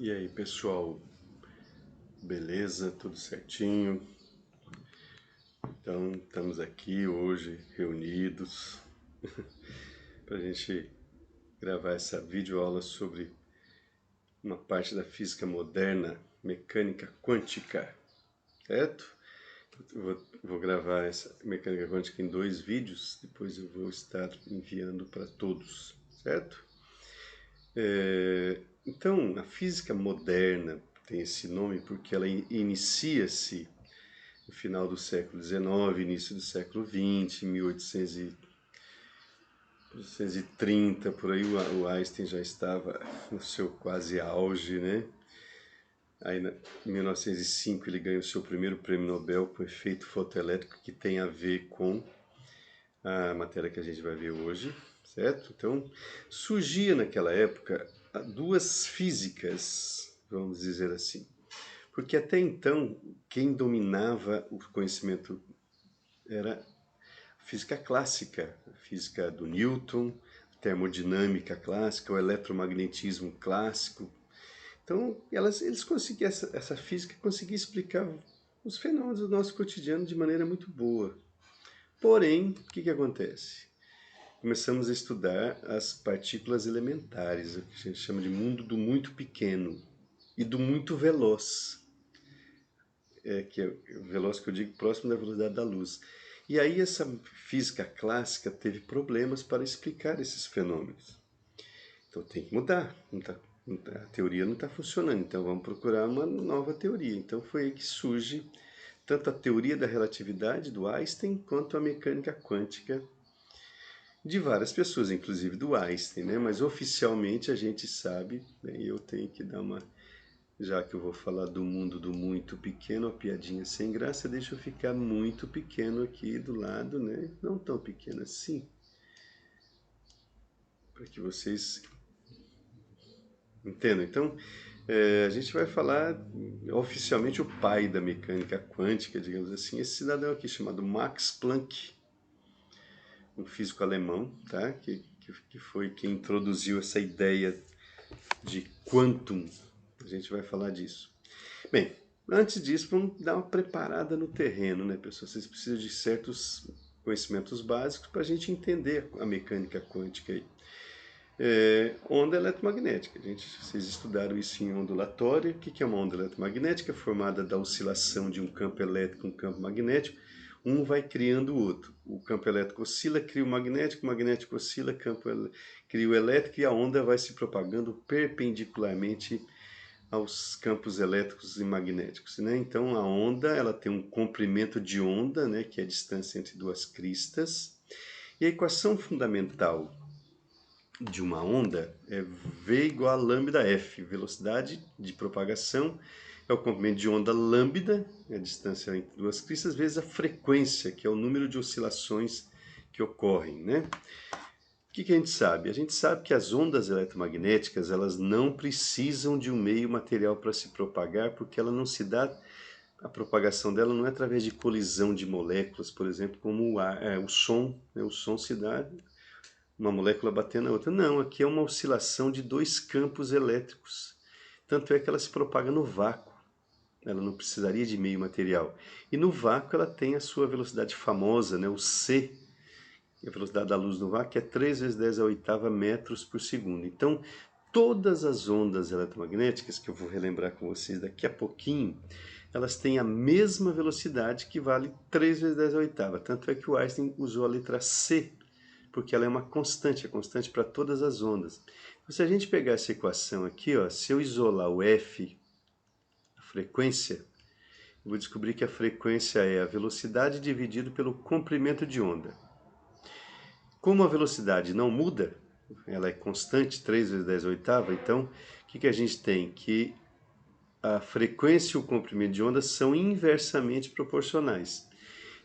E aí, pessoal, beleza? Tudo certinho? Então, estamos aqui hoje reunidos para a gente gravar essa videoaula sobre uma parte da física moderna, mecânica quântica, certo? Vou gravar essa mecânica quântica em 2 vídeos, depois eu vou estar enviando para todos, certo? Então, a física moderna tem esse nome porque ela inicia-se no final do século XIX, início do século XX, 1830, por aí o Einstein já estava no seu quase auge, né? Aí, em 1905, ele ganha o seu primeiro prêmio Nobel com efeito fotoelétrico, que tem a ver com a matéria que a gente vai ver hoje, certo? Então, surgia naquela época duas físicas, vamos dizer assim. Porque até então, quem dominava o conhecimento era a física clássica, a física do Newton, a termodinâmica clássica, o eletromagnetismo clássico. Então, eles conseguiam, essa física conseguia explicar os fenômenos do nosso cotidiano de maneira muito boa. Porém, o que acontece? Começamos a estudar as partículas elementares, o que a gente chama de mundo do muito pequeno e do muito veloz. Que é veloz que eu digo próximo da velocidade da luz. E aí essa física clássica teve problemas para explicar esses fenômenos. Então tem que mudar, a teoria não está funcionando, então vamos procurar uma nova teoria. Então foi aí que surge tanto a teoria da relatividade do Einstein quanto a mecânica quântica de várias pessoas, inclusive do Einstein, né? Mas oficialmente a gente sabe, né, eu tenho que dar uma, já que eu vou falar do mundo do muito pequeno, a piadinha sem graça, deixa eu ficar muito pequeno aqui do lado, né? Não tão pequeno assim, para que vocês entendam. Então, a gente vai falar oficialmente o pai da mecânica quântica, digamos assim, esse cidadão aqui chamado Max Planck, um físico alemão, tá? Que foi quem introduziu essa ideia de quantum. A gente vai falar disso. Bem, antes disso, vamos dar uma preparada no terreno, né, pessoal? Vocês precisam de certos conhecimentos básicos para a gente entender a mecânica quântica aí. Onda eletromagnética. Vocês estudaram isso em ondulatória. O que é uma onda eletromagnética? Formada da oscilação de um campo elétrico e um campo magnético. Um vai criando o outro. O campo elétrico oscila, cria o magnético oscila, cria o elétrico e a onda vai se propagando perpendicularmente aos campos elétricos e magnéticos, né? Então a onda ela tem um comprimento de onda, né, que é a distância entre duas cristas. E a equação fundamental de uma onda é V igual a lambda F, velocidade de propagação é o comprimento de onda lambda, a distância entre duas cristas, vezes a frequência, que é o número de oscilações que ocorrem, né? O que a gente sabe? A gente sabe que as ondas eletromagnéticas elas não precisam de um meio material para se propagar, porque ela não se dá, a propagação dela não é através de colisão de moléculas, por exemplo, como o som, né? O som se dá uma molécula batendo na outra. Não, aqui é uma oscilação de dois campos elétricos. Tanto é que ela se propaga no vácuo. Ela não precisaria de meio material. E no vácuo ela tem a sua velocidade famosa, né? O c, a velocidade da luz no vácuo, é 3 vezes 10 a oitava metros por segundo. Então, todas as ondas eletromagnéticas, que eu vou relembrar com vocês daqui a pouquinho, elas têm a mesma velocidade, que vale 3 vezes 10 a oitava. Tanto é que o Einstein usou a letra C, porque ela é uma constante, é constante para todas as ondas. Então, se a gente pegar essa equação aqui, ó, se eu isolar o F, a frequência, eu vou descobrir que a frequência é a velocidade dividido pelo comprimento de onda. Como a velocidade não muda, ela é constante, 3 vezes 10 a oitava, então o que a gente tem? Que a frequência e o comprimento de onda são inversamente proporcionais.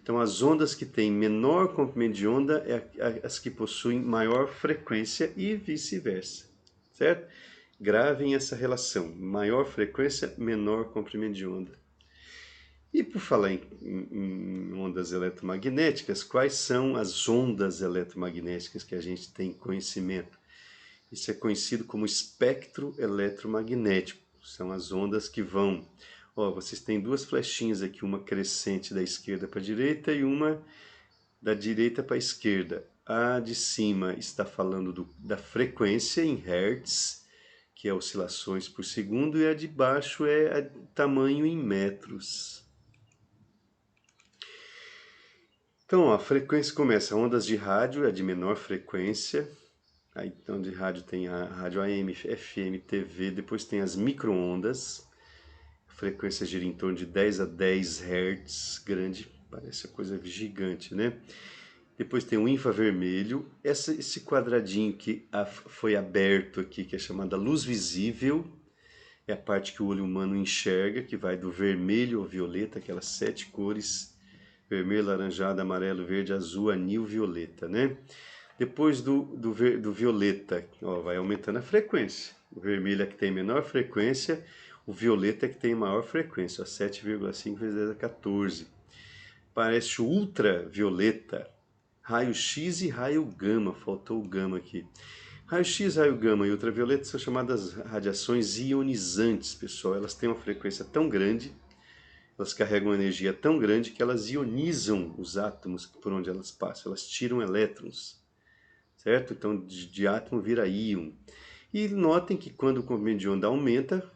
Então as ondas que têm menor comprimento de onda é as que possuem maior frequência e vice-versa, certo? Gravem essa relação, maior frequência, menor comprimento de onda. E por falar em ondas eletromagnéticas, quais são as ondas eletromagnéticas que a gente tem conhecimento? Isso é conhecido como espectro eletromagnético. São as ondas que vão... Ó, vocês têm duas flechinhas aqui, uma crescente da esquerda para a direita e uma da direita para a esquerda. A de cima está falando da frequência em hertz, que é oscilações por segundo, e a de baixo é tamanho em metros. Então, ó, a frequência começa, ondas de rádio é de menor frequência. Aí, então, de rádio tem a rádio AM, FM, TV, depois tem as micro-ondas. A frequência gira em torno de 10 a 10 Hz, grande, parece uma coisa gigante, né? Depois tem o infravermelho, esse quadradinho que foi aberto aqui, que é chamada luz visível, é a parte que o olho humano enxerga, que vai do vermelho ao violeta, aquelas 7 cores, vermelho, laranjado, amarelo, verde, azul, anil, violeta, né? Depois do violeta, ó, vai aumentando a frequência. O vermelho é que tem menor frequência, o violeta é que tem maior frequência, 7,5 vezes 10 a 14. Parece o ultravioleta, raio-x e raio gama, faltou o gama aqui. Raio-x, raio gama e ultravioleta são chamadas radiações ionizantes, pessoal. Elas têm uma frequência tão grande, elas carregam uma energia tão grande que elas ionizam os átomos por onde elas passam, elas tiram elétrons, certo? Então de átomo vira íon. E notem que quando o comprimento de onda aumenta,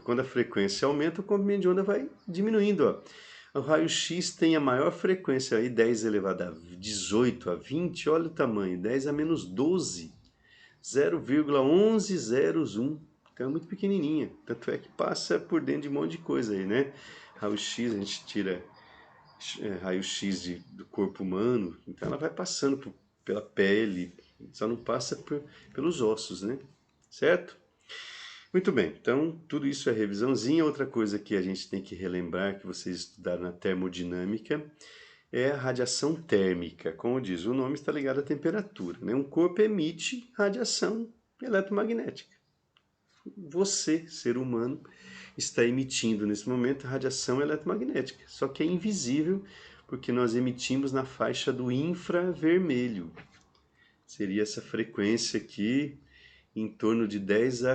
quando a frequência aumenta, o comprimento de onda vai diminuindo, ó. O raio-x tem a maior frequência, aí 10 elevado a 18 a 20, olha o tamanho, 10 a menos 12, 0,1101, então é muito pequenininha, tanto é que passa por dentro de um monte de coisa aí, né? Raio-x, a gente tira raio-x do corpo humano, então ela vai passando pela pele, só não passa pelos ossos, né? Certo? Muito bem, então tudo isso é revisãozinha. Outra coisa que a gente tem que relembrar, que vocês estudaram na termodinâmica, é a radiação térmica. Como diz, o nome está ligado à temperatura, né? Um corpo emite radiação eletromagnética. Você, ser humano, está emitindo nesse momento radiação eletromagnética, só que é invisível porque nós emitimos na faixa do infravermelho. Seria essa frequência aqui em torno de 12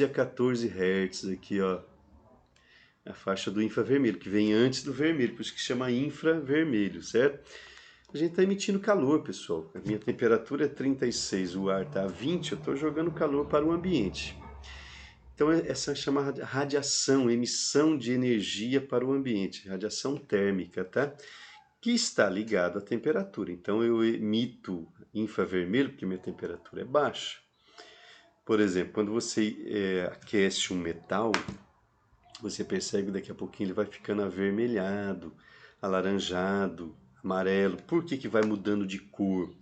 a 14 Hz aqui, ó. A faixa do infravermelho, que vem antes do vermelho, por isso que chama infravermelho, certo? A gente está emitindo calor, pessoal. A minha temperatura é 36, o ar está a 20, eu estou jogando calor para o ambiente. Então essa é chamada radiação, emissão de energia para o ambiente, radiação térmica, tá? Que está ligado à temperatura. Então eu emito infravermelho porque minha temperatura é baixa. Por exemplo, quando você aquece um metal, você percebe que daqui a pouquinho ele vai ficando avermelhado, alaranjado, amarelo. Por que que vai mudando de cor?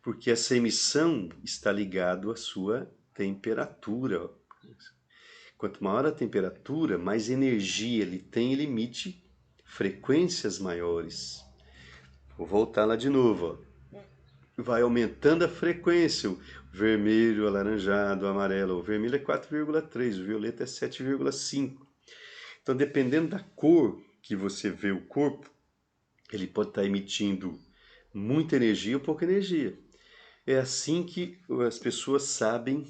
Porque essa emissão está ligada à sua temperatura. Quanto maior a temperatura, mais energia ele tem, ele emite frequências maiores. Vou voltar lá de novo, ó. Vai aumentando a frequência, o vermelho, alaranjado, amarelo. O vermelho é 4,3, o violeta é 7,5. Então, dependendo da cor que você vê o corpo, ele pode estar emitindo muita energia ou pouca energia. É assim que as pessoas sabem,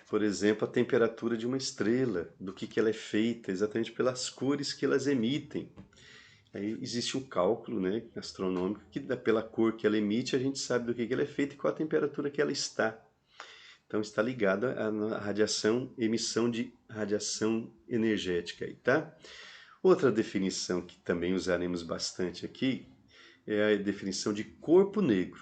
por exemplo, a temperatura de uma estrela, do que ela é feita, exatamente pelas cores que elas emitem. Aí existe um cálculo, né, astronômico, que pela cor que ela emite, a gente sabe do que ela é feita e qual a temperatura que ela está. Então está ligada à radiação, emissão de radiação energética aí, tá? Outra definição que também usaremos bastante aqui é a definição de corpo negro.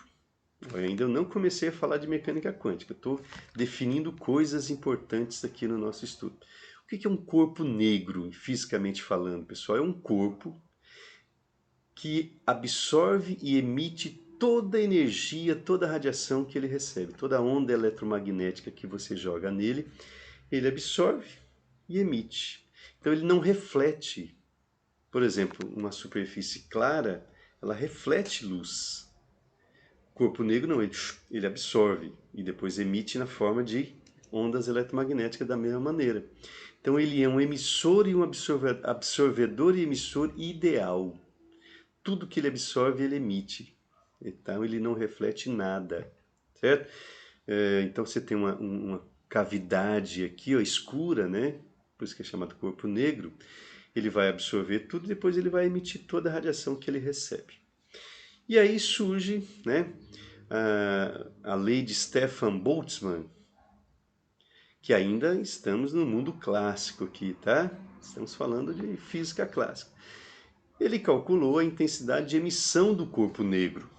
Eu ainda não comecei a falar de mecânica quântica, estou definindo coisas importantes aqui no nosso estudo. O que é um corpo negro, fisicamente falando, pessoal? É um corpo que absorve e emite toda a energia, toda a radiação que ele recebe, toda a onda eletromagnética que você joga nele, ele absorve e emite. Então ele não reflete. Por exemplo, uma superfície clara, ela reflete luz. O corpo negro não, ele absorve e depois emite na forma de ondas eletromagnéticas da mesma maneira. Então ele é um emissor e um absorvedor e emissor ideal. Tudo que ele absorve, ele emite. Então, ele não reflete nada, certo? Então, você tem uma cavidade aqui, ó, escura, né? Por isso que é chamado corpo negro. Ele vai absorver tudo e depois ele vai emitir toda a radiação que ele recebe. E aí surge, né, a lei de Stefan Boltzmann, que ainda estamos no mundo clássico aqui, tá? Estamos falando de física clássica. Ele calculou a intensidade de emissão do corpo negro,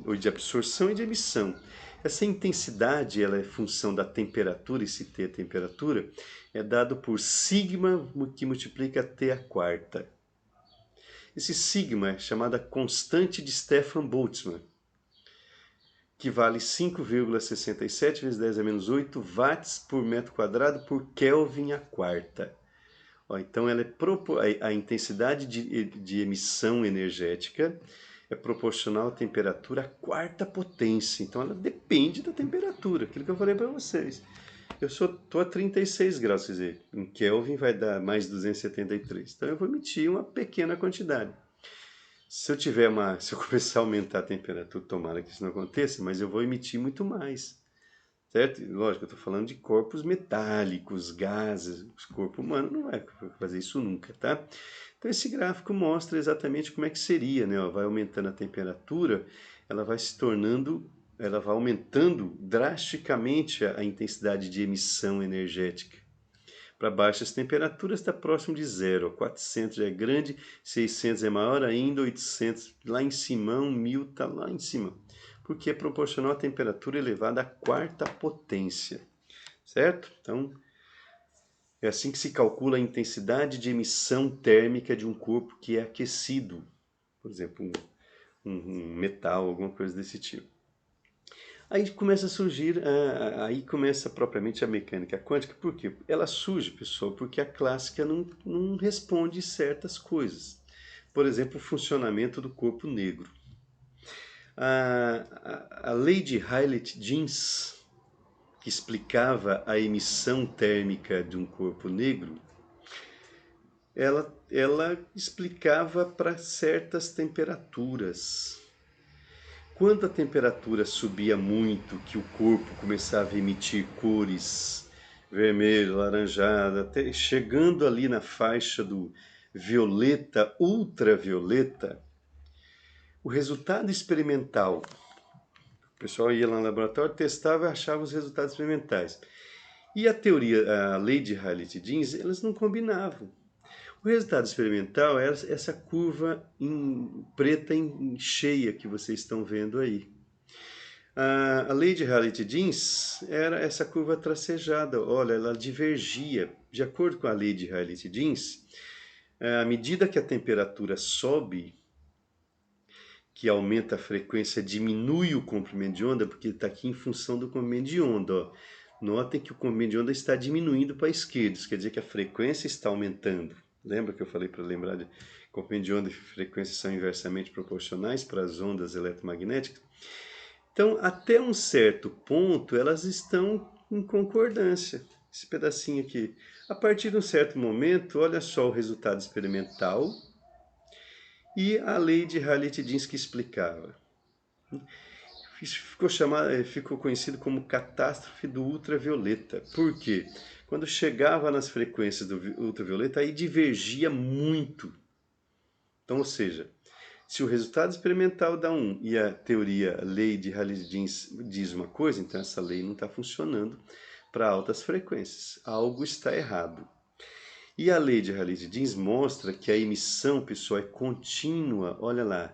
ou de absorção e de emissão. Essa intensidade, ela é função da temperatura, e se T é temperatura, é dado por sigma que multiplica T a quarta. Esse sigma é chamada constante de Stefan Boltzmann, que vale 5,67 vezes 10 a menos 8 watts por metro quadrado por Kelvin a quarta. Ó, então ela a intensidade de emissão energética é proporcional à temperatura à quarta potência. Então ela depende da temperatura, aquilo que eu falei para vocês. Eu estou a 36 graus, quer dizer, em Kelvin vai dar mais 273. Então eu vou emitir uma pequena quantidade. Se eu começar a aumentar a temperatura, tomara que isso não aconteça, mas eu vou emitir muito mais. Certo? Lógico, eu estou falando de corpos metálicos, gases, o corpo humano não vai fazer isso nunca, tá? Então esse gráfico mostra exatamente como é que seria, né? Ó, vai aumentando a temperatura, ela vai se tornando, ela vai aumentando drasticamente a intensidade de emissão energética. Para baixas temperaturas está próximo de zero, 400 já é grande, 600 é maior ainda, 800 lá em cima, 1000 está lá em cima, porque é proporcional à temperatura elevada à quarta potência, certo? Então, é assim que se calcula a intensidade de emissão térmica de um corpo que é aquecido, por exemplo, um metal, alguma coisa desse tipo. Aí começa a surgir, aí começa propriamente a mecânica quântica. Por quê? Ela surge, pessoal, porque a clássica não responde certas coisas. Por exemplo, o funcionamento do corpo negro. A lei de Rayleigh-Jeans, que explicava a emissão térmica de um corpo negro, ela explicava para certas temperaturas. Quando a temperatura subia muito, que o corpo começava a emitir cores vermelho, laranjada, até chegando ali na faixa do violeta, ultravioleta, o resultado experimental, o pessoal ia lá no laboratório, testava e achava os resultados experimentais. E a teoria, a lei de Rayleigh-Jeans, elas não combinavam. O resultado experimental era essa curva preta em cheia que vocês estão vendo aí. A lei de Rayleigh-Jeans era essa curva tracejada, olha, ela divergia. De acordo com a lei de Rayleigh-Jeans, à medida que a temperatura sobe, que aumenta a frequência, diminui o comprimento de onda, porque está aqui em função do comprimento de onda. Ó. Notem que o comprimento de onda está diminuindo para a esquerda, isso quer dizer que a frequência está aumentando. Lembra que eu falei para lembrar de comprimento de onda e frequência são inversamente proporcionais para as ondas eletromagnéticas? Então, até um certo ponto, elas estão em concordância. Esse pedacinho aqui. A partir de um certo momento, olha só o resultado experimental e a lei de Rayleigh-Jeans que explicava. Isso ficou conhecido como catástrofe do ultravioleta. Por quê? Quando chegava nas frequências do ultravioleta, aí divergia muito. Então, ou seja, se o resultado experimental dá um e a teoria, a lei de Rayleigh-Jeans diz uma coisa, então essa lei não está funcionando para altas frequências. Algo está errado. E a lei de Rayleigh-Jeans mostra que a emissão, pessoal, é contínua. Olha lá,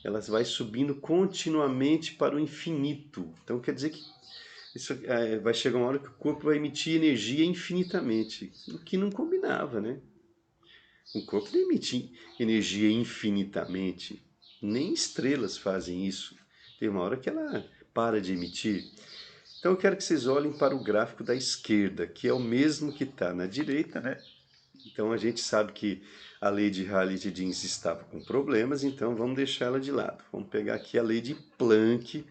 ela vai subindo continuamente para o infinito. Então quer dizer que vai chegar uma hora que o corpo vai emitir energia infinitamente, o que não combinava, né? O corpo não emite energia infinitamente. Nem estrelas fazem isso. Tem uma hora que ela para de emitir. Então eu quero que vocês olhem para o gráfico da esquerda, que é o mesmo que está na direita, né? Então a gente sabe que a lei de Rayleigh-Jeans estava com problemas, então vamos deixar ela de lado. Vamos pegar aqui a lei de Planck,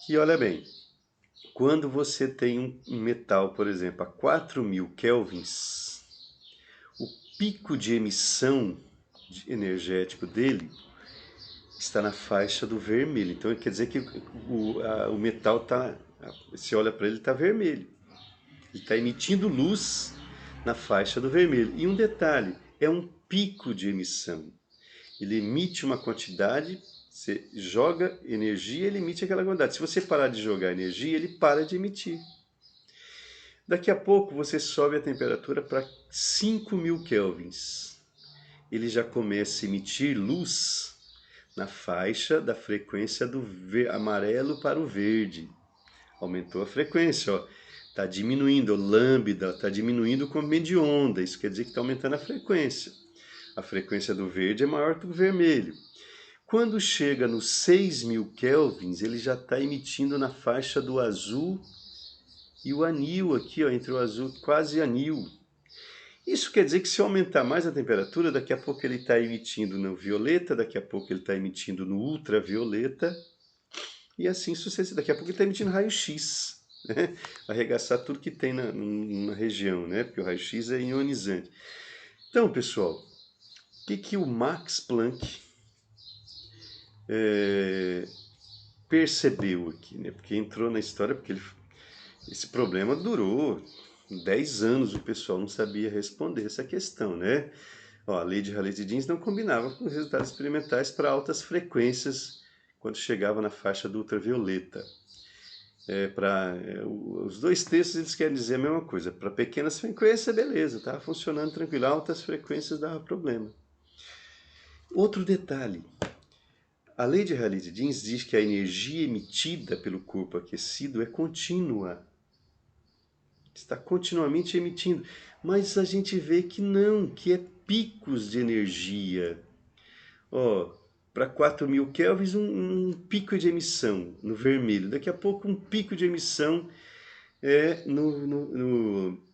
que olha bem, quando você tem um metal, por exemplo, a 4000 kelvins, o pico de emissão energético dele está na faixa do vermelho. Então quer dizer que o metal está, você olha para ele, está vermelho. Ele está emitindo luz na faixa do vermelho. E um detalhe, é um pico de emissão. Ele emite uma quantidade, você joga energia, ele emite aquela quantidade. Se você parar de jogar energia, ele para de emitir. Daqui a pouco você sobe a temperatura para 5.000 kelvins. Ele já começa a emitir luz na faixa da frequência do amarelo para o verde. Aumentou a frequência, ó. Está diminuindo, o lambda está diminuindo o comprimento de onda. Isso quer dizer que está aumentando a frequência. A frequência do verde é maior que o vermelho. Quando chega nos 6.000 kelvins, ele já está emitindo na faixa do azul e o anil aqui, ó, entre o azul, quase anil. Isso quer dizer que se aumentar mais a temperatura, daqui a pouco ele está emitindo no violeta, daqui a pouco ele está emitindo no ultravioleta, e assim sucessivamente. Daqui a pouco ele está emitindo raio-x, né? Arregaçar tudo que tem na região, né? Porque o raio-x é ionizante. Então, pessoal, o que o Max Planck percebeu aqui, né? Porque entrou na história, porque esse problema durou 10 anos, o pessoal não sabia responder essa questão, né? Ó, a lei de Rayleigh-Jeans não combinava com os resultados experimentais para altas frequências quando chegava na faixa do ultravioleta. Os dois textos eles querem dizer a mesma coisa. Para pequenas frequências, beleza, estava funcionando tranquilo. Altas frequências dava problema. Outro detalhe. A lei de Rayleigh-Jeans diz que a energia emitida pelo corpo aquecido é contínua. Está continuamente emitindo. Mas a gente vê que não, que é picos de energia. Ó, para 4.000 kelvins, um pico de emissão no vermelho. Daqui a pouco, um pico de emissão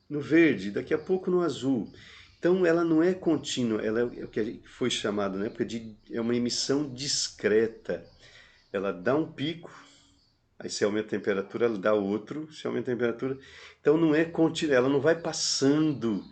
no verde. Daqui a pouco, no azul. Então, ela não é contínua. Ela é o que foi chamado na época de uma emissão discreta. Ela dá um pico, aí se aumenta a temperatura, ela dá outro, se aumenta a temperatura. Então, não é contínua. Ela não vai passando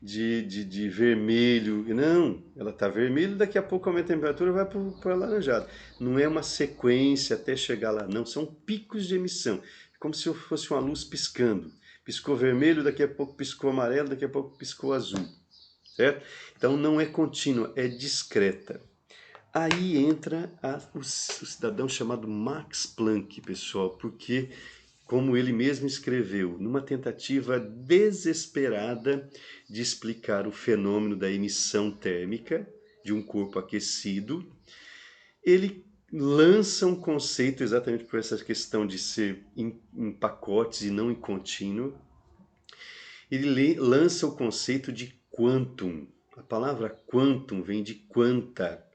de vermelho. Não, ela está vermelho, daqui a pouco aumenta a temperatura e vai para o alaranjado. Não é uma sequência até chegar lá, não. São picos de emissão. Como se fosse uma luz piscando. Piscou vermelho, daqui a pouco piscou amarelo, daqui a pouco piscou azul. Certo? Então não é contínua, é discreta. Aí entra o cidadão chamado Max Planck, pessoal, porque, como ele mesmo escreveu, numa tentativa desesperada de explicar o fenômeno da emissão térmica de um corpo aquecido, ele lança um conceito, exatamente por essa questão de ser em pacotes e não em contínuo, ele lança o conceito de quantum. A palavra quantum vem de quanta.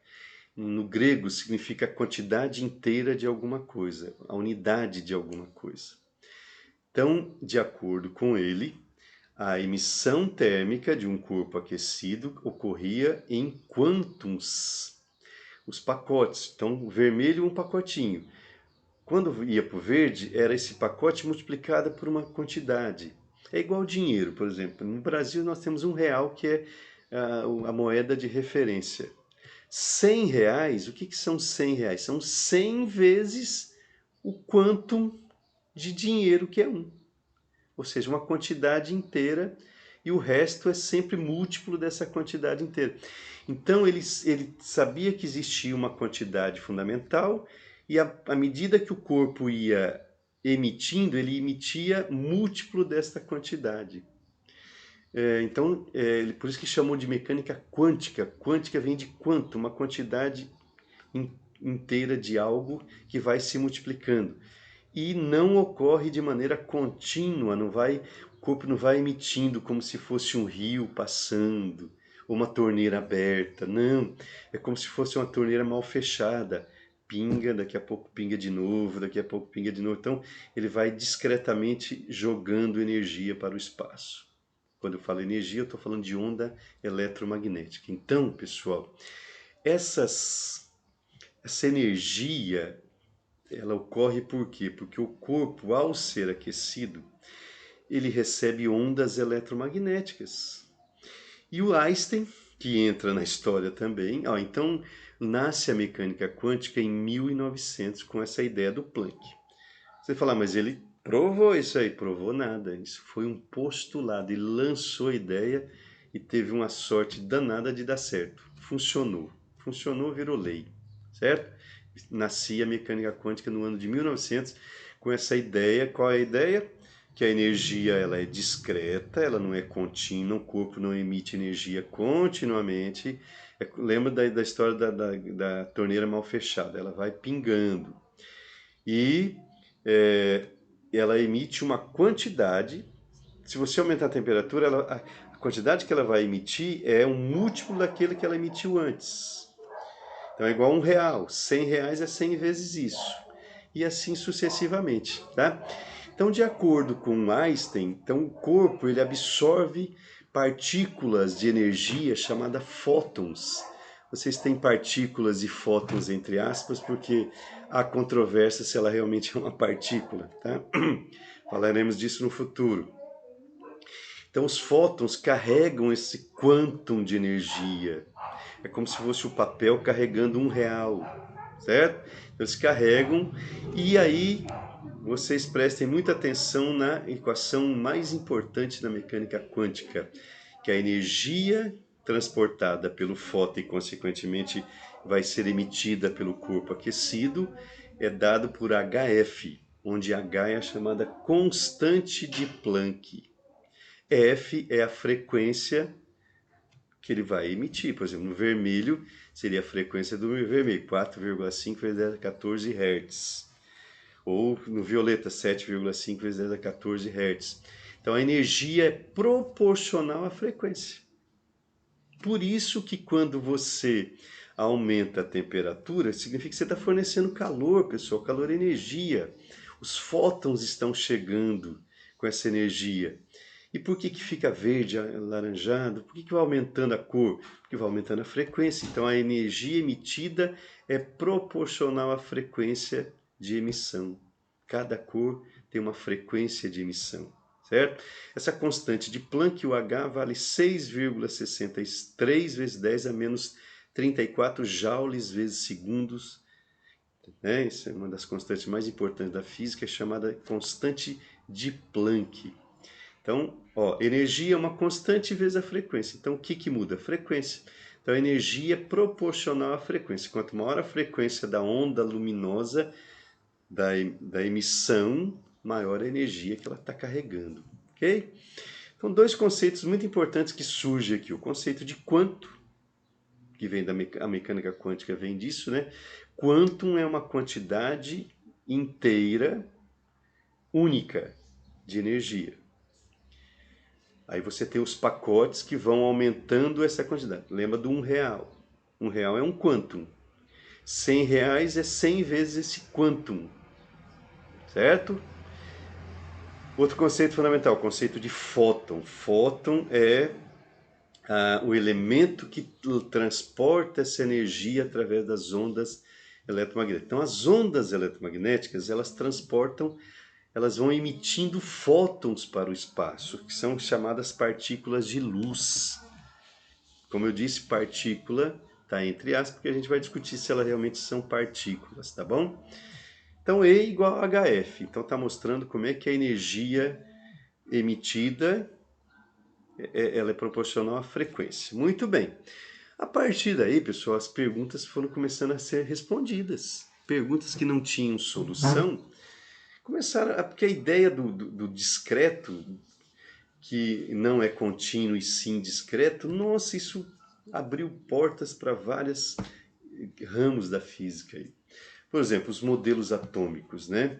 No grego significa a quantidade inteira de alguma coisa, a unidade de alguma coisa. Então, de acordo com ele, a emissão térmica de um corpo aquecido ocorria em quantums, os pacotes. Então, o vermelho um pacotinho. Quando ia para o verde, era esse pacote multiplicado por uma quantidade. É igual dinheiro, por exemplo. No Brasil nós temos R$1, que é a moeda de referência. R$100, o que são R$100? São 100 vezes o quantum de dinheiro que é um. Ou seja, uma quantidade inteira e o resto é sempre múltiplo dessa quantidade inteira. Então ele sabia que existia uma quantidade fundamental e à medida que o corpo ia emitindo, ele emitia múltiplo desta quantidade. Então, por isso que chamou de mecânica quântica. Quântica vem de quanto, uma quantidade inteira de algo que vai se multiplicando. E não ocorre de maneira contínua, o corpo não vai emitindo como se fosse um rio passando, ou uma torneira aberta. Não, é como se fosse uma torneira mal fechada. Pinga, daqui a pouco pinga de novo, daqui a pouco pinga de novo. Então, ele vai discretamente jogando energia para o espaço. Quando eu falo energia, eu estou falando de onda eletromagnética. Então, pessoal, essa energia, ela ocorre por quê? Porque o corpo, ao ser aquecido, ele recebe ondas eletromagnéticas. E o Einstein, que entra na história também, então nasce a mecânica quântica em 1900 com essa ideia do Planck. Você fala, mas ele Provou isso aí? Provou nada. Isso foi um postulado. Ele lançou a ideia e teve uma sorte danada de dar certo. Funcionou. Funcionou, virou lei. Certo? Nascia a mecânica quântica no ano de 1900 com essa ideia. Qual é a ideia? Que a energia ela é discreta, ela não é contínua, o corpo não emite energia continuamente. Lembra da história da torneira mal fechada? Ela vai pingando. E é, ela emite uma quantidade. Se você aumentar a temperatura, a quantidade que ela vai emitir é um múltiplo daquele que ela emitiu antes. Então é igual a R$1. R$100 é 100 vezes isso. E assim sucessivamente, tá? Então, de acordo com Einstein, então o corpo ele absorve partículas de energia chamadas fótons. Vocês têm partículas e fótons entre aspas, porque há controvérsia se ela realmente é uma partícula, tá? Falaremos disso no futuro. Então, os fótons carregam esse quantum de energia. É como se fosse o papel carregando R$1, certo? Eles carregam e aí vocês prestem muita atenção na equação mais importante da mecânica quântica, que é a energia transportada pelo fóton e, consequentemente, vai ser emitida pelo corpo aquecido, é dado por HF, onde H é a chamada constante de Planck. F é a frequência que ele vai emitir. Por exemplo, no vermelho seria a frequência do vermelho, 4,5 vezes 10 a 14 Hz. Ou no violeta, 7,5 vezes 10 a 14 Hz. Então a energia é proporcional à frequência. Por isso que quando você aumenta a temperatura, significa que você está fornecendo calor, pessoal. Calor é energia. Os fótons estão chegando com essa energia. E por que fica verde, alaranjado? Por que vai aumentando a cor? Porque vai aumentando a frequência. Então a energia emitida é proporcional à frequência de emissão. Cada cor tem uma frequência de emissão, certo? Essa constante de Planck, o H, vale 6,63 vezes 10 a menos 34 joules vezes segundos. Né? Isso é uma das constantes mais importantes da física, é chamada constante de Planck. Então, energia é uma constante vezes a frequência. Então, o que muda? A frequência. Então, a energia é proporcional à frequência. Quanto maior a frequência da onda luminosa, da emissão, maior a energia que ela está carregando. Ok? Então, dois conceitos muito importantes que surgem aqui. O conceito de quanto, que vem a mecânica quântica, vem disso, né? Quantum é uma quantidade inteira, única, de energia. Aí você tem os pacotes que vão aumentando essa quantidade. Lembra do R$1. R$1 é um quantum. R$100 é 100 vezes esse quantum. Certo? Outro conceito fundamental, o conceito de fóton. Fóton é o elemento que transporta essa energia através das ondas eletromagnéticas. Então, as ondas eletromagnéticas, elas transportam, elas vão emitindo fótons para o espaço, que são chamadas partículas de luz. Como eu disse, partícula está entre aspas, porque a gente vai discutir se elas realmente são partículas, tá bom? Então, E igual a HF. Então, está mostrando como é que a energia emitida ela é proporcional à frequência. Muito bem. A partir daí, pessoal, as perguntas foram começando a ser respondidas. Perguntas que não tinham solução começaram porque a ideia do discreto, que não é contínuo e sim discreto, nossa, isso abriu portas para vários ramos da física. Por exemplo, os modelos atômicos, né?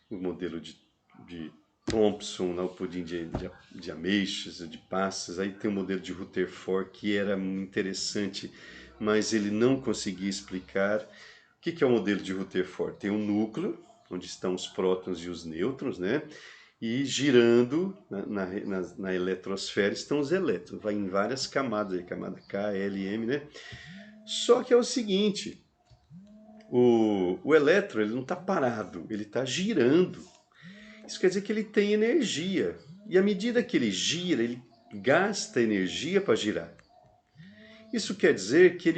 O modelo de Thomson, o pudim de ameixas, de passas. Aí tem o modelo de Rutherford, que era interessante, mas ele não conseguia explicar. O que é o modelo de Rutherford? Tem um núcleo, onde estão os prótons e os nêutrons, né? E girando na eletrosfera estão os elétrons, vai em várias camadas, camada K, L, M, né? Só que é o seguinte, o elétron ele não está parado, ele está girando. Isso quer dizer que ele tem energia. E à medida que ele gira, ele gasta energia para girar. Isso quer dizer que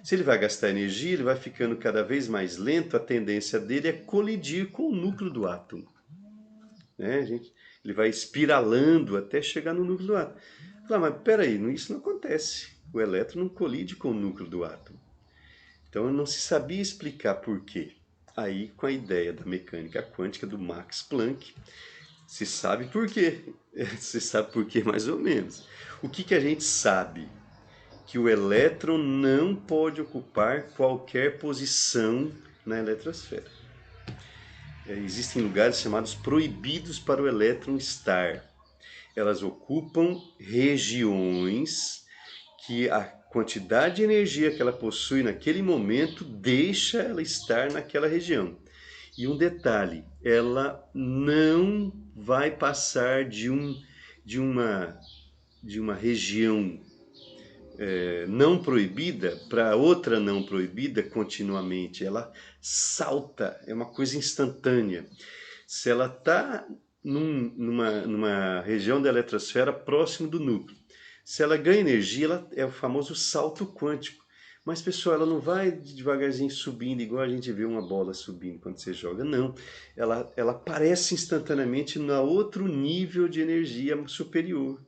se ele vai gastar energia, ele vai ficando cada vez mais lento, a tendência dele é colidir com o núcleo do átomo. né? Ele vai espiralando até chegar no núcleo do átomo. Fala, mas peraí, isso não acontece. O elétron não colide com o núcleo do átomo. Então não se sabia explicar por quê. Aí, com a ideia da mecânica quântica do Max Planck, se sabe por quê. Se sabe por quê, mais ou menos. O que a gente sabe? Que o elétron não pode ocupar qualquer posição na eletrosfera. Existem lugares chamados proibidos para o elétron estar. Elas ocupam regiões que a quantidade de energia que ela possui naquele momento deixa ela estar naquela região. E um detalhe, ela não vai passar de uma região não proibida para outra não proibida continuamente. Ela salta, é uma coisa instantânea. Se ela está numa região da eletrosfera próximo do núcleo, se ela ganha energia, ela é o famoso salto quântico. Mas, pessoal, ela não vai devagarzinho subindo, igual a gente vê uma bola subindo quando você joga. Não, ela aparece instantaneamente no outro nível de energia superior.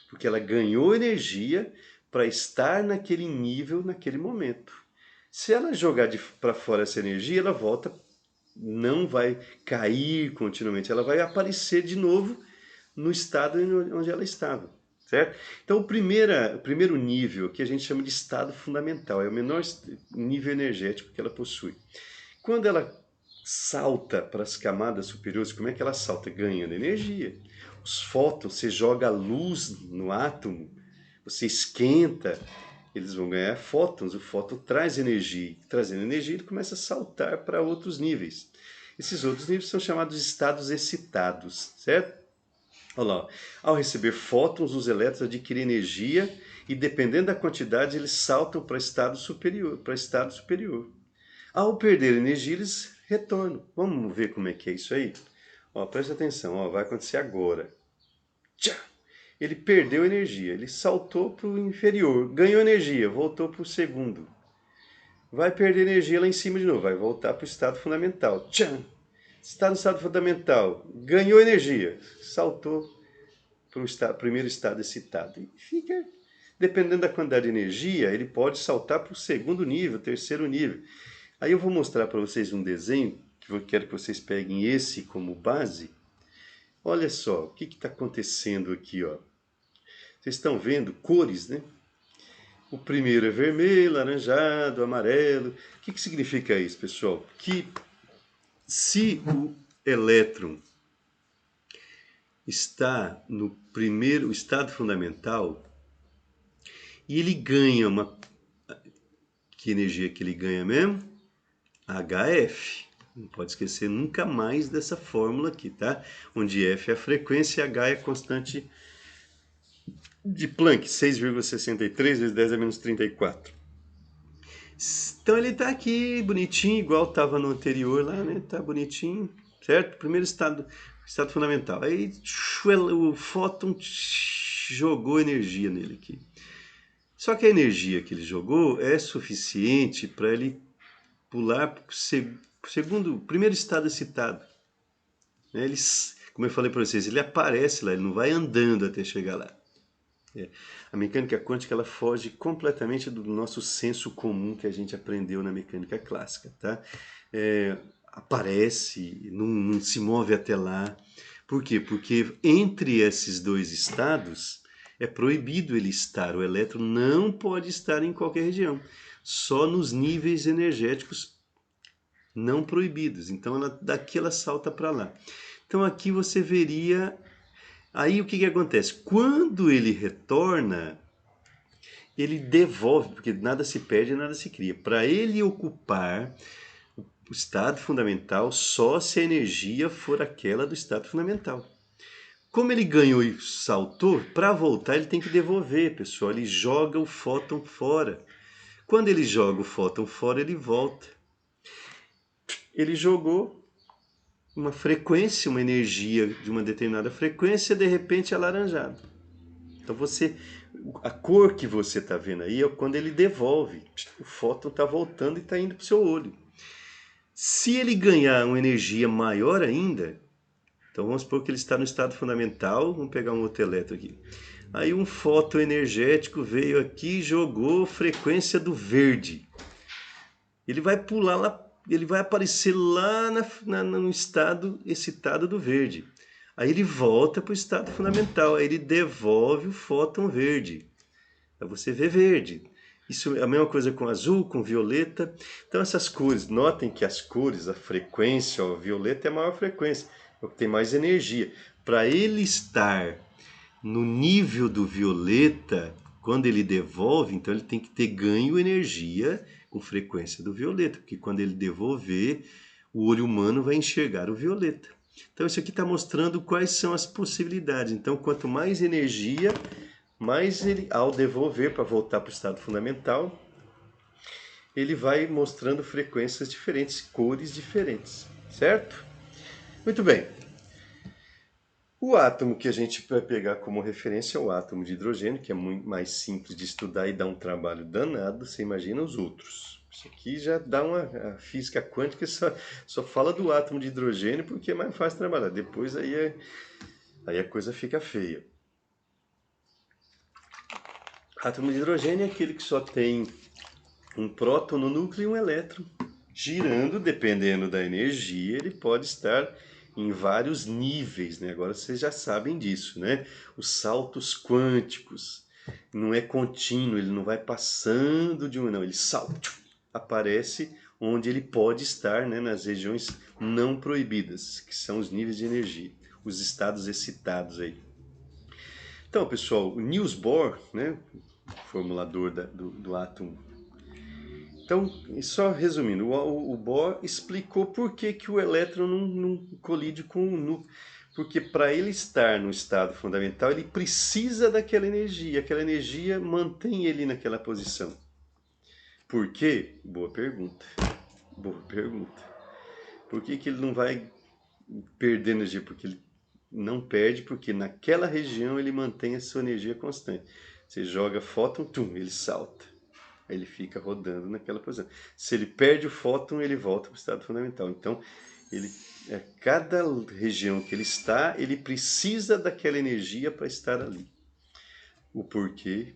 Porque ela ganhou energia para estar naquele nível, naquele momento. Se ela jogar para fora essa energia, ela volta, não vai cair continuamente, ela vai aparecer de novo no estado onde ela estava, certo? Então, o primeiro nível que a gente chama de estado fundamental, é o menor nível energético que ela possui. Quando ela salta para as camadas superiores, como é que ela salta? Ganhando energia. Os fótons, você joga luz no átomo, você esquenta, eles vão ganhar fótons, o fóton traz energia, trazendo energia ele começa a saltar para outros níveis. Esses outros níveis são chamados estados excitados, certo? Olha lá, ao receber fótons, os elétrons adquirem energia e dependendo da quantidade eles saltam para estado superior, Ao perder energia eles retornam. Vamos ver como é que é isso aí? Ó, presta atenção, ó, vai acontecer agora. Tchá! Ele perdeu energia, ele saltou para o inferior, ganhou energia, voltou para o segundo. Vai perder energia lá em cima de novo, vai voltar para o estado fundamental. Tchan! Está no estado fundamental, ganhou energia, saltou para o primeiro estado excitado. E fica, dependendo da quantidade de energia, ele pode saltar para o segundo nível, terceiro nível. Aí eu vou mostrar para vocês um desenho, que eu quero que vocês peguem esse como base. Olha só, o que está acontecendo aqui, ó. Vocês estão vendo cores, né? O primeiro é vermelho, laranjado, amarelo. O que significa isso, pessoal? Que se o elétron está no primeiro estado fundamental e ele ganha uma... Que energia que ele ganha mesmo? HF. Não pode esquecer nunca mais dessa fórmula aqui, tá? Onde F é a frequência e H é a constante de Planck, 6,63 vezes 10 a menos 34. Então ele tá aqui bonitinho, igual estava no anterior lá, né? Tá bonitinho, certo? Primeiro estado fundamental. Aí o fóton jogou energia nele aqui. Só que a energia que ele jogou é suficiente para ele pular para o primeiro estado excitado. Ele, como eu falei para vocês, ele aparece lá, ele não vai andando até chegar lá. A mecânica quântica ela foge completamente do nosso senso comum que a gente aprendeu na mecânica clássica, tá? Aparece, não se move até lá. Por quê? Porque entre esses dois estados é proibido ele estar. O elétron não pode estar em qualquer região, só nos níveis energéticos não proibidos. Então daqui ela salta para lá. Então aqui você veria... Aí o que acontece? Quando ele retorna, ele devolve, porque nada se perde e nada se cria. Para ele ocupar o estado fundamental, só se a energia for aquela do estado fundamental. Como ele ganhou e saltou, para voltar ele tem que devolver, pessoal. Ele joga o fóton fora. Quando ele joga o fóton fora, ele volta. Ele jogou uma frequência, uma energia de uma determinada frequência, de repente é alaranjado. Então a cor que você está vendo aí é quando ele devolve. O fóton está voltando e está indo para o seu olho. Se ele ganhar uma energia maior ainda, Então vamos supor que ele está no estado fundamental, vamos pegar um outro elétron aqui. Aí um fóton energético veio aqui e jogou frequência do verde. Ele vai pular lá, ele vai aparecer lá no estado excitado do verde. Aí ele volta para o estado fundamental, aí ele devolve o fóton verde. Aí você vê verde. Isso é a mesma coisa com azul, com violeta. Então essas cores, notem que as cores, a frequência, ó, violeta é a maior frequência, é o que tem mais energia. Para ele estar no nível do violeta, quando ele devolve, então ele tem que ter ganho energia com frequência do violeta, porque quando ele devolver, o olho humano vai enxergar o violeta. Então isso aqui está mostrando quais são as possibilidades. Então quanto mais energia, mais ele, ao devolver para voltar para o estado fundamental, ele vai mostrando frequências diferentes, cores diferentes, certo? Muito bem. O átomo que a gente vai pegar como referência é o átomo de hidrogênio, que é muito mais simples de estudar e dá um trabalho danado, você imagina os outros. Isso aqui já dá a física quântica só fala do átomo de hidrogênio porque é mais fácil trabalhar. Depois aí a coisa fica feia. Átomo de hidrogênio é aquele que só tem um próton no núcleo e um elétron. Girando, dependendo da energia, ele pode estar em vários níveis, né? Agora vocês já sabem disso, né? Os saltos quânticos. Não é contínuo, ele não vai passando de um, não, ele salta, aparece onde ele pode estar, né? Nas regiões não proibidas, que são os níveis de energia, os estados excitados aí. Então, pessoal, o Niels Bohr, né? Formulador do átomo. Então, só resumindo, o Bohr explicou por que o elétron não colide com o núcleo. Porque para ele estar no estado fundamental, ele precisa daquela energia. Aquela energia mantém ele naquela posição. Por quê? Boa pergunta. Boa pergunta. Por que ele não vai perder energia? Porque ele não perde, porque naquela região ele mantém a sua energia constante. Você joga fóton, ele salta. Ele fica rodando naquela posição. Se ele perde o fóton, ele volta para o estado fundamental. Então, cada região que ele está, ele precisa daquela energia para estar ali. O porquê,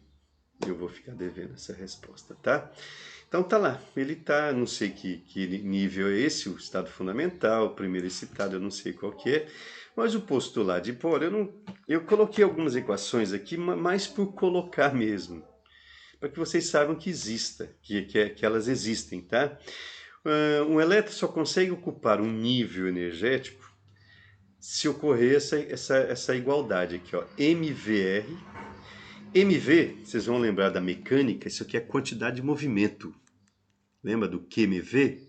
eu vou ficar devendo essa resposta, tá? Então tá lá, ele tá, não sei que nível é esse, o estado fundamental, o primeiro excitado, eu não sei qual que é, mas o postulado de Bohr, eu coloquei algumas equações aqui, mais por colocar mesmo, para que vocês saibam que exista, que elas existem, tá? Um elétron só consegue ocupar um nível energético se ocorrer essa igualdade aqui, ó, MVR. MV, vocês vão lembrar da mecânica, isso aqui é quantidade de movimento. Lembra do QMV?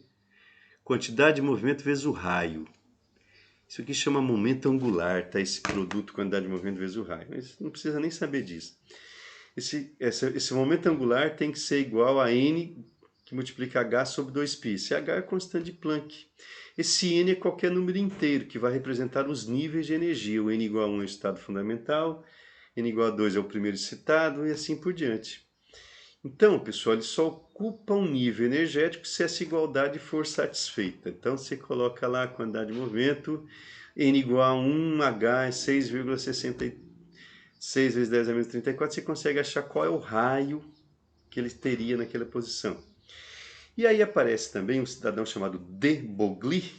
Quantidade de movimento vezes o raio. Isso aqui chama momento angular, tá? Esse produto, quantidade de movimento vezes o raio. Mas não precisa nem saber disso. Esse momento angular tem que ser igual a n que multiplica h sobre 2π. Esse h é a constante de Planck. Esse n é qualquer número inteiro, que vai representar os níveis de energia. O n igual a 1 é o estado fundamental, n igual a 2 é o primeiro excitado e assim por diante. Então, pessoal, ele só ocupa um nível energético se essa igualdade for satisfeita. Então, você coloca lá a quantidade de movimento, n igual a 1, h é 6,66 vezes 10 a menos 34, você consegue achar qual é o raio que ele teria naquela posição. E aí aparece também um cidadão chamado de Broglie,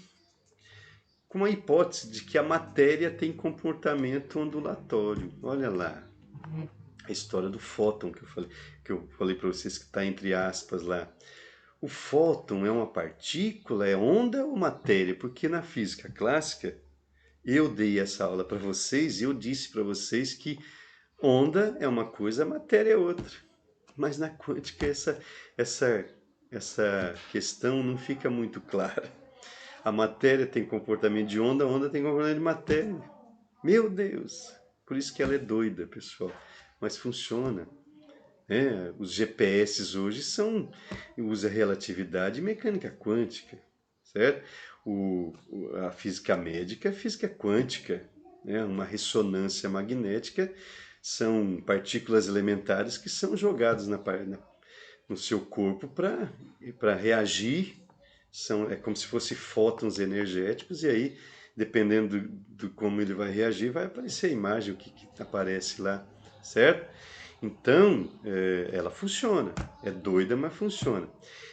com uma hipótese de que a matéria tem comportamento ondulatório. Olha lá, a história do fóton que eu falei para vocês que está entre aspas lá. O fóton é uma partícula, é onda ou matéria? Porque na física clássica eu dei essa aula para vocês e eu disse para vocês que onda é uma coisa, matéria é outra. Mas na quântica essa questão não fica muito clara. A matéria tem comportamento de onda, a onda tem comportamento de matéria. Meu Deus! Por isso que ela é doida, pessoal. Mas funciona. Os GPS hoje usa relatividade e mecânica quântica, certo? A física médica é física quântica, né? Uma ressonância magnética são partículas elementares que são jogadas no seu corpo para reagir, é como se fossem fótons energéticos, e aí dependendo do como ele vai reagir, vai aparecer a imagem, o que aparece lá, certo? Então, ela funciona. É doida, mas funciona.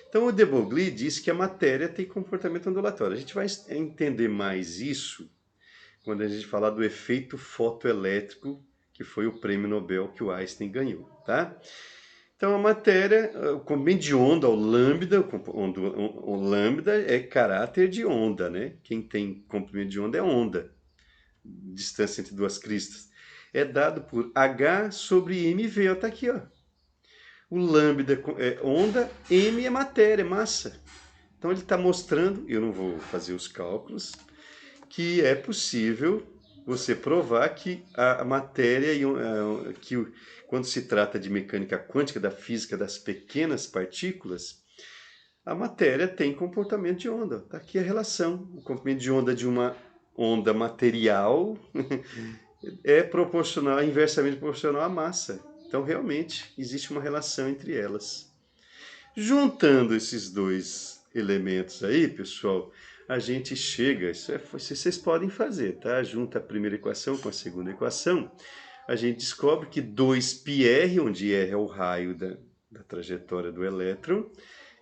Então, o de Broglie diz que a matéria tem comportamento ondulatório. A gente vai entender mais isso quando a gente falar do efeito fotoelétrico, que foi o prêmio Nobel que o Einstein ganhou, tá? Então, a matéria, o comprimento de onda, o lambda é caráter de onda, né? Quem tem comprimento de onda é onda, distância entre duas cristas. É dado por H sobre mv, está aqui, ó. O lambda é onda, m é matéria, massa. Então ele está mostrando, eu não vou fazer os cálculos, que é possível você provar que a matéria, que quando se trata de mecânica quântica, da física das pequenas partículas, a matéria tem comportamento de onda. Está aqui a relação. O comprimento de onda de uma onda material é proporcional, inversamente proporcional à massa. Então, realmente, existe uma relação entre elas. Juntando esses dois elementos aí, pessoal, a gente chega, vocês podem fazer, tá? Junta a primeira equação com a segunda equação, a gente descobre que 2πr, onde R é o raio da trajetória do elétron,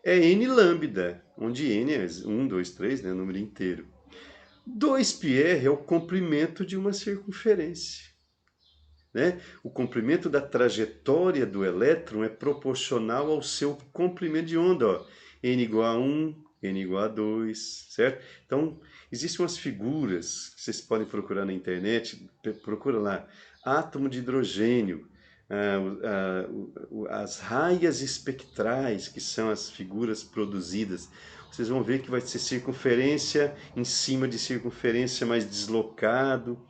é n lambda, onde n é 1, 2, 3, né, número inteiro. 2πr é o comprimento de uma circunferência. Né? O comprimento da trajetória do elétron é proporcional ao seu comprimento de onda. Ó. N igual a 1, N igual a 2, certo? Então, existem umas figuras que vocês podem procurar na internet, procura lá, átomo de hidrogênio, as raias espectrais, que são as figuras produzidas. Vocês vão ver que vai ser circunferência em cima de circunferência mais deslocado.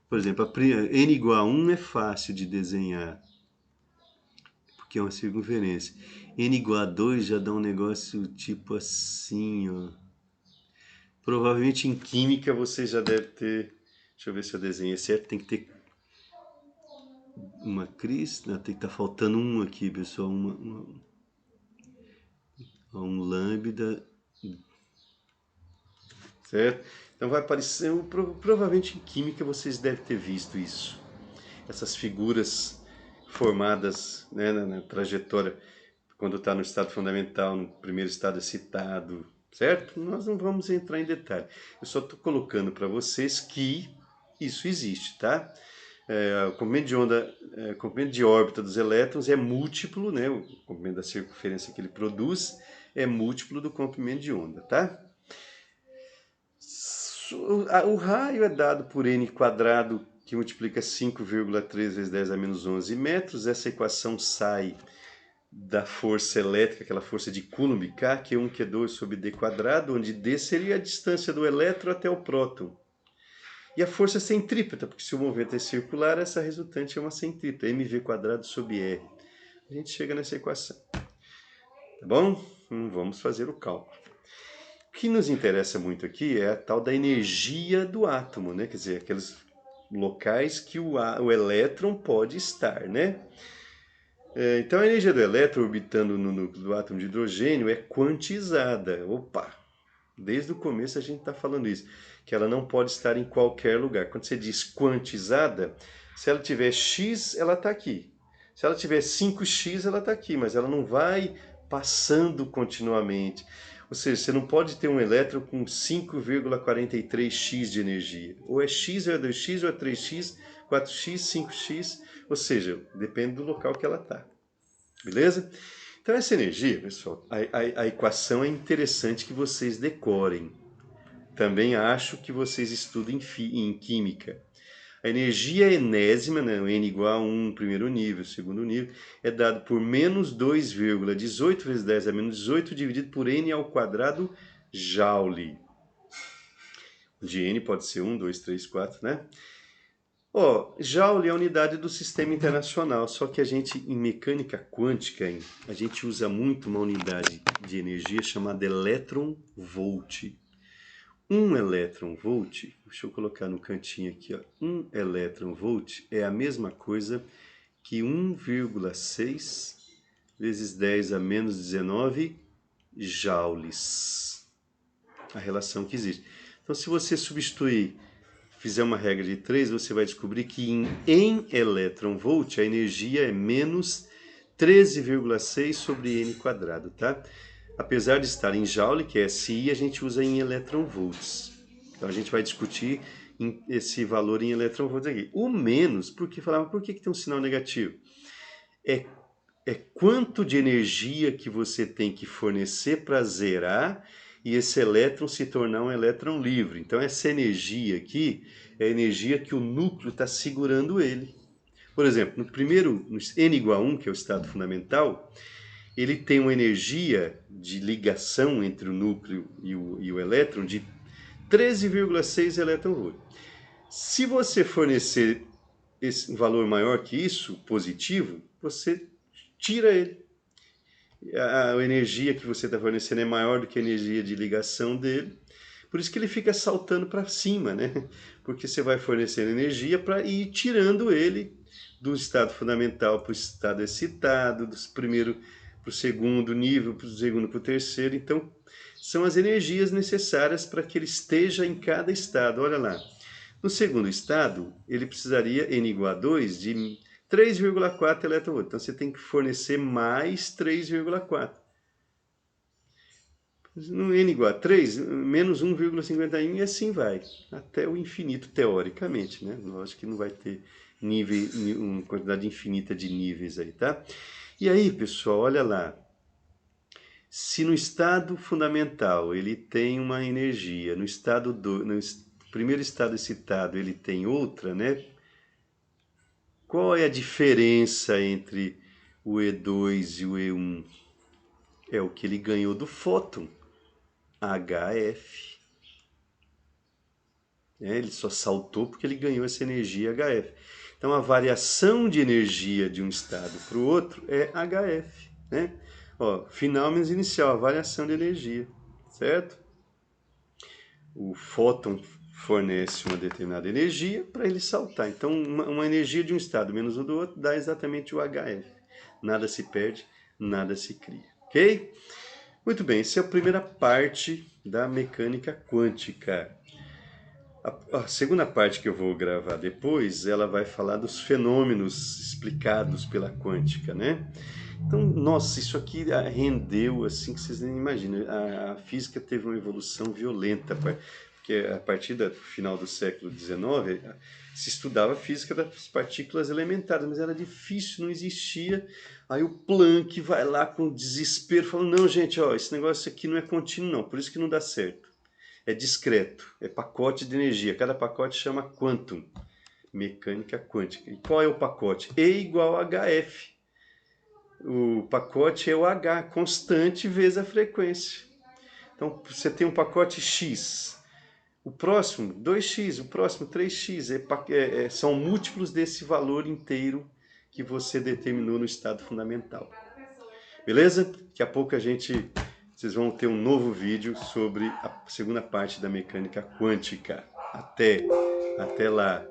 Por exemplo, n igual a 1 é fácil de desenhar, porque é uma circunferência. N igual a 2 já dá um negócio tipo assim, ó. Provavelmente em química você já deve ter... Deixa eu ver se eu desenhei certo. Tem que ter uma crista. Não, tem que estar faltando um aqui, pessoal. Um lambda. Certo? Então vai aparecer... Provavelmente em química vocês devem ter visto isso. Essas figuras formadas, né, na trajetória, quando está no estado fundamental, no primeiro estado excitado, certo? Nós não vamos entrar em detalhe. Eu só estou colocando para vocês que isso existe, tá? O comprimento de onda, comprimento de órbita dos elétrons é múltiplo, né? O comprimento da circunferência que ele produz é múltiplo do comprimento de onda, tá? O raio é dado por n quadrado, que multiplica 5,3 vezes 10 a menos 11 metros. Essa equação sai da força elétrica, aquela força de Coulomb, K, que é 1, Q2 sobre d quadrado, onde d seria a distância do elétron até o próton. E a força centrípeta, porque se o movimento é circular, essa resultante é uma centrípeta, mv quadrado sobre r. A gente chega nessa equação. Tá bom? Vamos fazer o cálculo. O que nos interessa muito aqui é a tal da energia do átomo, né? Quer dizer, aqueles locais que o elétron pode estar, né? Então a energia do elétron orbitando no núcleo do átomo de hidrogênio é quantizada. Opa! Desde o começo a gente está falando isso, que ela não pode estar em qualquer lugar. Quando você diz quantizada, se ela tiver x, ela está aqui. Se ela tiver 5x, ela está aqui, mas ela não vai passando continuamente. Ou seja, você não pode ter um elétron com 5,43x de energia. Ou é x, ou é 2x, ou é 3x, 4x, 5x. Ou seja, depende do local que ela está. Beleza? Então essa energia, pessoal, a equação é interessante que vocês decorem. Também acho que vocês estudem em química. A energia enésima, né, o N igual a 1, primeiro nível, segundo nível, é dado por menos 2,18 vezes 10 a menos 18 dividido por N ao quadrado Joule. De N pode ser 1, 2, 3, 4, né? Joule é a unidade do sistema internacional, só que a gente, em mecânica quântica, a gente usa muito uma unidade de energia chamada elétron-volt. Um elétron-volt, deixa eu colocar no cantinho aqui, ó, um elétron-volt é a mesma coisa que 1,6 vezes 10 a menos 19 joules. A relação que existe. Então, se você substituir, fizer uma regra de 3, você vai descobrir que em elétron-volt a energia é menos 13,6 sobre n quadrado, tá? Apesar de estar em joule, que é SI, a gente usa em elétron-volts. Então a gente vai discutir esse valor em elétron-volts aqui. O menos, porque falava, por que tem um sinal negativo? É quanto de energia que você tem que fornecer para zerar e esse elétron se tornar um elétron livre. Então essa energia aqui é a energia que o núcleo está segurando ele. Por exemplo, no primeiro, no N igual a 1, que é o estado fundamental, ele tem uma energia de ligação entre o núcleo e o elétron de 13,6 elétron-volt. Se você fornecer um valor maior que isso, positivo, você tira ele. A energia que você está fornecendo é maior do que a energia de ligação dele. Por isso que ele fica saltando para cima, né? Porque você vai fornecendo energia para ir tirando ele do estado fundamental para o estado excitado, do primeiro para o segundo nível, para o segundo para o terceiro. Então, são as energias necessárias para que ele esteja em cada estado. Olha lá. No segundo estado, ele precisaria, N igual a 2, de 3,4 elétron-volt. Então, você tem que fornecer mais 3,4. No N igual a 3, menos 1,51 e assim vai, até o infinito, teoricamente, né? Lógico que não vai ter nível, uma quantidade infinita de níveis aí, tá? E aí, pessoal, olha lá. Se no estado fundamental ele tem uma energia, no primeiro estado excitado ele tem outra, né? Qual é a diferença entre o E2 e o E1? É o que ele ganhou do fóton. HF. Ele só saltou porque ele ganhou essa energia HF. Então a variação de energia de um estado para o outro é HF. Né? Ó, final menos inicial, a variação de energia, certo? O fóton fornece uma determinada energia para ele saltar. Então uma energia de um estado menos o do outro dá exatamente o HF. Nada se perde, nada se cria. Ok? Muito bem, essa é a primeira parte da mecânica quântica. A segunda parte que eu vou gravar depois, ela vai falar dos fenômenos explicados pela quântica, né? Então, nossa, isso aqui rendeu assim que vocês nem imaginam. A física teve uma evolução violenta, porque a partir do final do século XIX se estudava a física das partículas elementares, mas era difícil, não existia. Aí o Planck vai lá com desespero, falando, não, gente, ó, esse negócio aqui não é contínuo não, por isso que não dá certo. É discreto, é pacote de energia. Cada pacote chama quantum, mecânica quântica. E qual é o pacote? E igual a HF. O pacote é o H, constante vezes a frequência. Então, você tem um pacote X. O próximo, 2x, o próximo, 3x. São múltiplos desse valor inteiro que você determinou no estado fundamental. Beleza? Daqui a pouco vocês vão ter um novo vídeo sobre a segunda parte da mecânica quântica. Até lá!